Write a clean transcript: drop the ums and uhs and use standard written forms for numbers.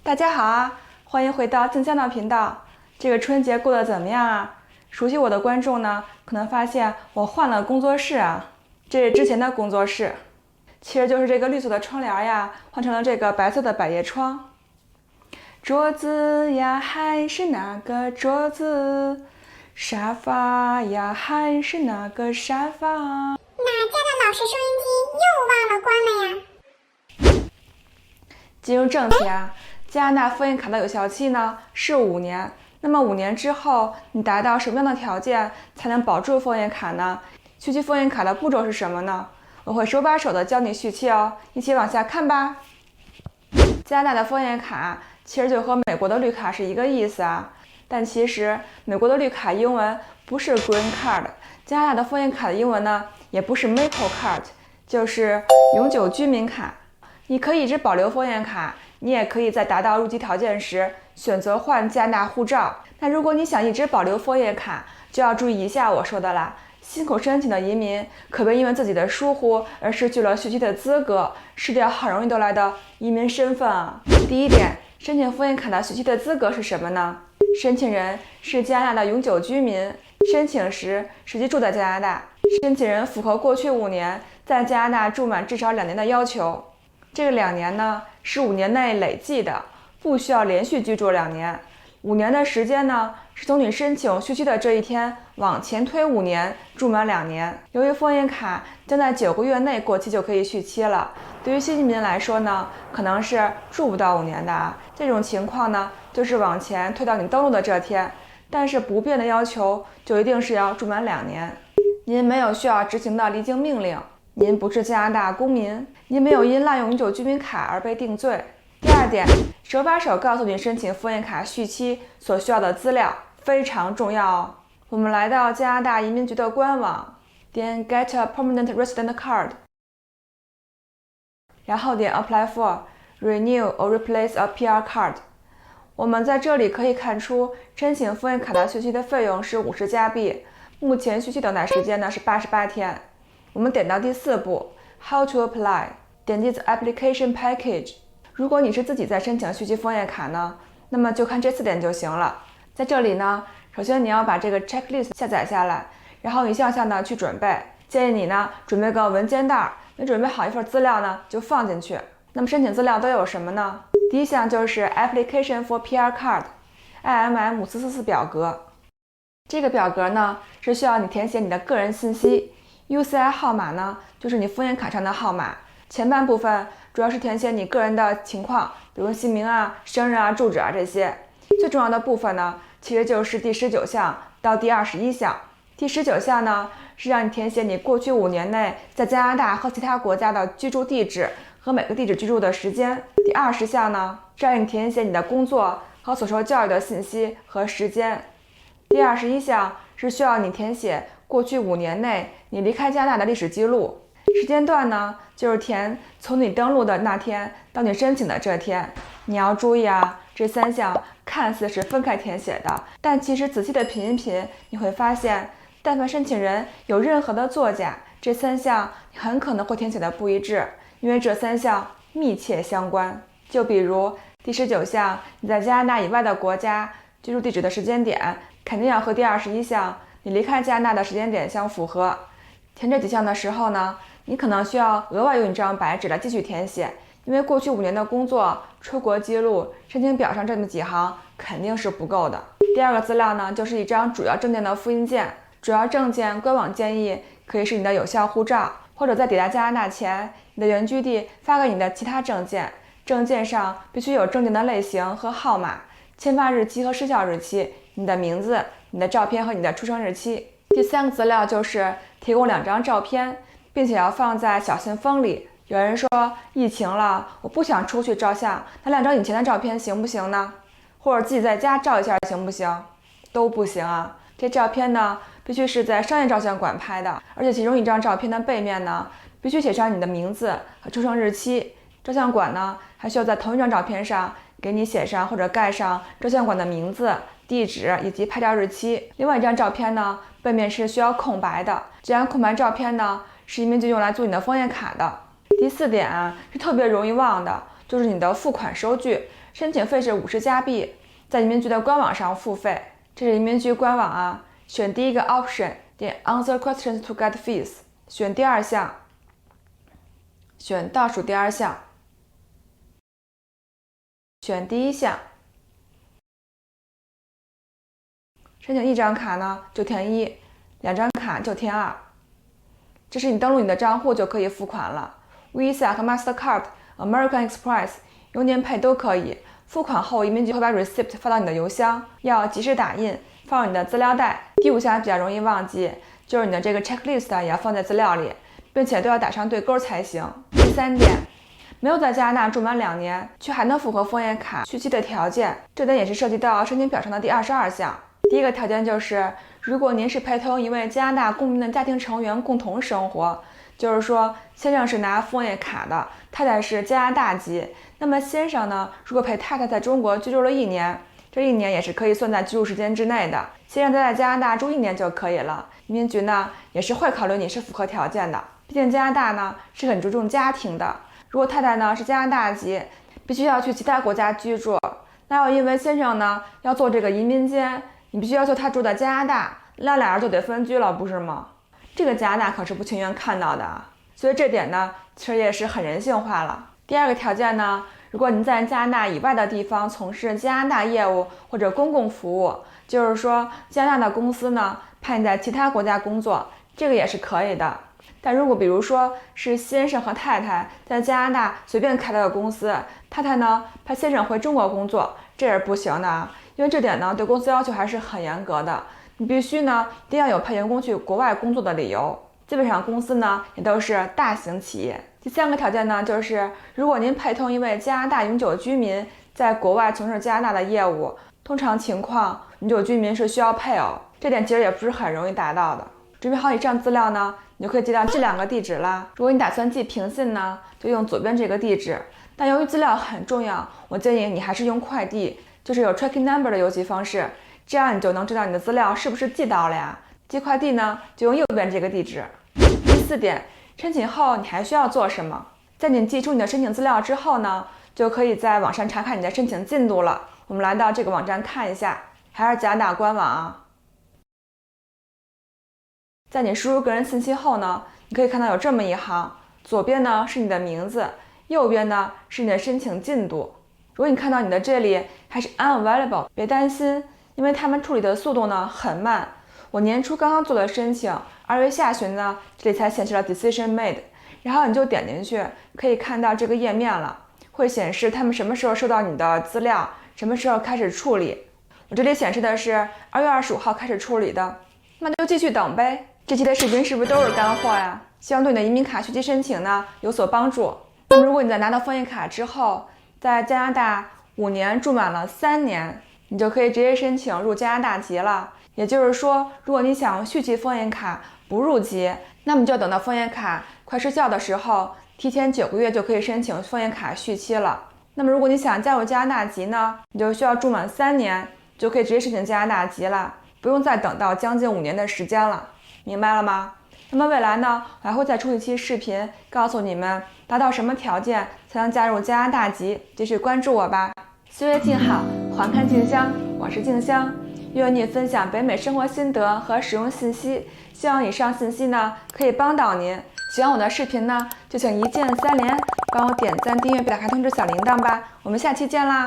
大家好啊，欢迎回到静香的频道。这个春节过得怎么样啊？熟悉我的观众呢，可能发现我换了工作室啊。这是之前的工作室，其实就是这个绿色的窗帘呀，换成了这个白色的百叶窗。桌子呀，还是那个桌子；沙发呀，还是那个沙发。哪家的老式收音机又忘了关了呀？进入正题啊，加拿大枫叶卡的有效期呢是5年。那么5年之后，你达到什么样的条件才能保住枫叶卡呢？续期枫叶卡的步骤是什么呢？我会手把手的教你续期哦，一起往下看吧。加拿大的枫叶卡其实就和美国的绿卡是一个意思啊，但其实美国的绿卡英文不是 Green Card， 加拿大的枫叶卡的英文呢也不是 Maple Card， 就是永久居民卡。你可以一直保留枫叶卡，你也可以在达到入籍条件时选择换加拿大护照。那如果你想一直保留枫叶卡，就要注意一下我说的啦。新口申请的移民可别因为自己的疏忽而失去了续期的资格，失掉很容易得来的移民身份啊。第一点，申请枫叶卡的续期的资格是什么呢？申请人是加拿大的永久居民，申请时实际住在加拿大，申请人符合过去5年在加拿大住满至少2年的要求。这个2年呢是5年内累计的，不需要连续居住2年。5年的时间呢是从你申请续期的这一天往前推5年，住满2年。由于枫叶卡将在9个月内过期就可以续期了，对于新移民来说呢，可能是住不到5年的啊。这种情况呢就是往前推到你登陆的这天，但是不变的要求就一定是要住满2年。您没有需要执行的离境命令，您不是加拿大公民，您没有因滥用永久居民卡而被定罪。第二点，手把手告诉你申请枫叶卡续期所需要的资料，非常重要哦。我们来到加拿大移民局的官网，点 Get a Permanent Resident Card， 然后点 Apply for Renew or Replace a PR Card。 我们在这里可以看出，申请枫叶卡的续期的费用是50加币，目前续期等待时间呢是88天。我们点到第4步 How to Apply， 点击 The Application Package。 如果你是自己在申请续期枫叶卡呢，那么就看这4点就行了。在这里呢，首先你要把这个 checklist 下载下来，然后一项项的去准备。建议你呢准备个文件袋，你准备好一份资料呢就放进去。那么申请资料都有什么呢？第一项就是 Application for PR Card IMM 5444表格。这个表格呢是需要你填写你的个人信息， UCI 号码呢就是你枫叶卡上的号码。前半部分主要是填写你个人的情况，比如姓名啊、生日啊、住址啊这些。最重要的部分呢其实就是第19项到第21项。第19项呢是让你填写你过去5年内在加拿大和其他国家的居住地址和每个地址居住的时间。第20项呢是让你填写你的工作和所受教育的信息和时间。第21项是需要你填写过去5年内你离开加拿大的历史记录。时间段呢就是填从你登陆的那天到你申请的这天。你要注意啊，这3项看似是分开填写的，但其实仔细的品一品，你会发现但凡申请人有任何的作假，这3项很可能会填写的不一致，因为这3项密切相关。就比如第19项，你在加拿大以外的国家居住地址的时间点肯定要和第21项你离开加拿大的时间点相符合。填这几项的时候呢，你可能需要额外用一张白纸来继续填写，因为过去5年的工作、出国记录、申请表上这么几行肯定是不够的。第二个资料呢，就是一张主要证件的复印件。主要证件官网建议可以是你的有效护照，或者在抵达加拿大前，你的原居地发给你的其他证件。证件上必须有证件的类型和号码、签发日期和失效日期、你的名字、你的照片和你的出生日期。第3个资料就是提供2张照片，并且要放在小信封里。有人说疫情了，我不想出去照相，那2张以前的照片行不行呢？或者自己在家照一下行不行？都不行啊。这照片呢必须是在商业照相馆拍的，而且其中一张照片的背面呢必须写上你的名字和出生日期。照相馆呢还需要在同一张照片上给你写上或者盖上照相馆的名字、地址以及拍照日期。另外一张照片呢背面是需要空白的，这张空白照片呢是移民局用来做你的枫叶卡的。第4点啊是特别容易忘的，就是你的付款收据。申请费是50加币，在移民局的官网上付费。这是移民局官网啊，选第一个 option， 点 Answer questions to get fees， 选第二项，选倒数第二项，选第一项。申请1张卡呢就填1， 2张卡就填2。这是你登录你的账户就可以付款了。Visa 和 Mastercard、American Express 邮年配都可以。付款后，移民局会把 receipt 发到你的邮箱，要及时打印，放入你的资料袋。第5项比较容易忘记，就是你的这个 checklist 也要放在资料里，并且都要打上对勾才行。第3点，没有在加拿大住满2年，却还能符合枫叶卡续期的条件，这点也是涉及到申请表上的第22项。第一个条件就是，如果您是陪同一位加拿大公民的家庭成员共同生活，就是说先生是拿枫叶卡的，太太是加拿大籍，那么先生呢，如果陪太太在中国居住了1年，这1年也是可以算在居住时间之内的。先生在加拿大住1年就可以了，移民局呢也是会考虑你是符合条件的，毕竟加拿大呢是很注重家庭的。如果太太呢是加拿大籍，必须要去其他国家居住，那要因为先生呢要做这个移民监，你必须要求他住在加拿大，那俩人就得分居了，不是吗？这个加拿大可是不情愿看到的啊，所以这点呢其实也是很人性化了。第二个条件呢，如果您在加拿大以外的地方从事加拿大业务或者公共服务，就是说加拿大的公司呢派你在其他国家工作，这个也是可以的。但如果比如说是先生和太太在加拿大随便开了个公司，太太呢派先生回中国工作，这也是不行的啊，因为这点呢对公司要求还是很严格的，你必须呢一定要有派员工去国外工作的理由。基本上公司呢也都是大型企业。第3个条件呢，就是如果您陪同一位加拿大永久居民在国外从事加拿大的业务，通常情况永久居民是需要配偶，这点其实也不是很容易达到的。准备好以上资料呢，你就可以寄到这2个地址啦。如果你打算寄平信呢，就用左边这个地址。但由于资料很重要，我建议你还是用快递，就是有 tracking number 的邮寄方式，这样你就能知道你的资料是不是寄到了呀。寄快递呢，就用右边这个地址。第4点，申请后你还需要做什么？在你寄出你的申请资料之后呢，就可以在网上查看你的申请进度了。我们来到这个网站看一下，还是加拿大官网啊。在你输入个人信息后呢，你可以看到有这么一行，左边呢是你的名字，右边呢是你的申请进度。如果你看到你的这里还是 unavailable， 别担心，因为他们处理的速度呢很慢。我年初刚刚做的申请，2月下旬呢，这里才显示了 decision made， 然后你就点进去，可以看到这个页面了，会显示他们什么时候收到你的资料，什么时候开始处理。我这里显示的是2月25号开始处理的，那就继续等呗。这期的视频是不是都是干货呀？希望对你的移民卡续期申请呢有所帮助。那么如果你在拿到枫叶卡之后，在加拿大5年住满了3年，你就可以直接申请入加拿大籍了。也就是说，如果你想续期枫叶卡不入籍，那么就要等到枫叶卡快失效的时候，提前9个月就可以申请枫叶卡续期了。那么如果你想加入加拿大籍呢，你就需要住满3年，就可以直接申请加拿大籍了，不用再等到将近5年的时间了，明白了吗？那么未来呢，我还会再出一期视频，告诉你们达到什么条件才能加入加拿大籍，继续关注我吧。岁月静好，环看静香，我是静香。愿你分享北美生活心得和使用信息，希望以上信息呢可以帮到您。喜欢我的视频呢，就请一键3连，帮我点赞、订阅并打开通知小铃铛吧。我们下期见啦！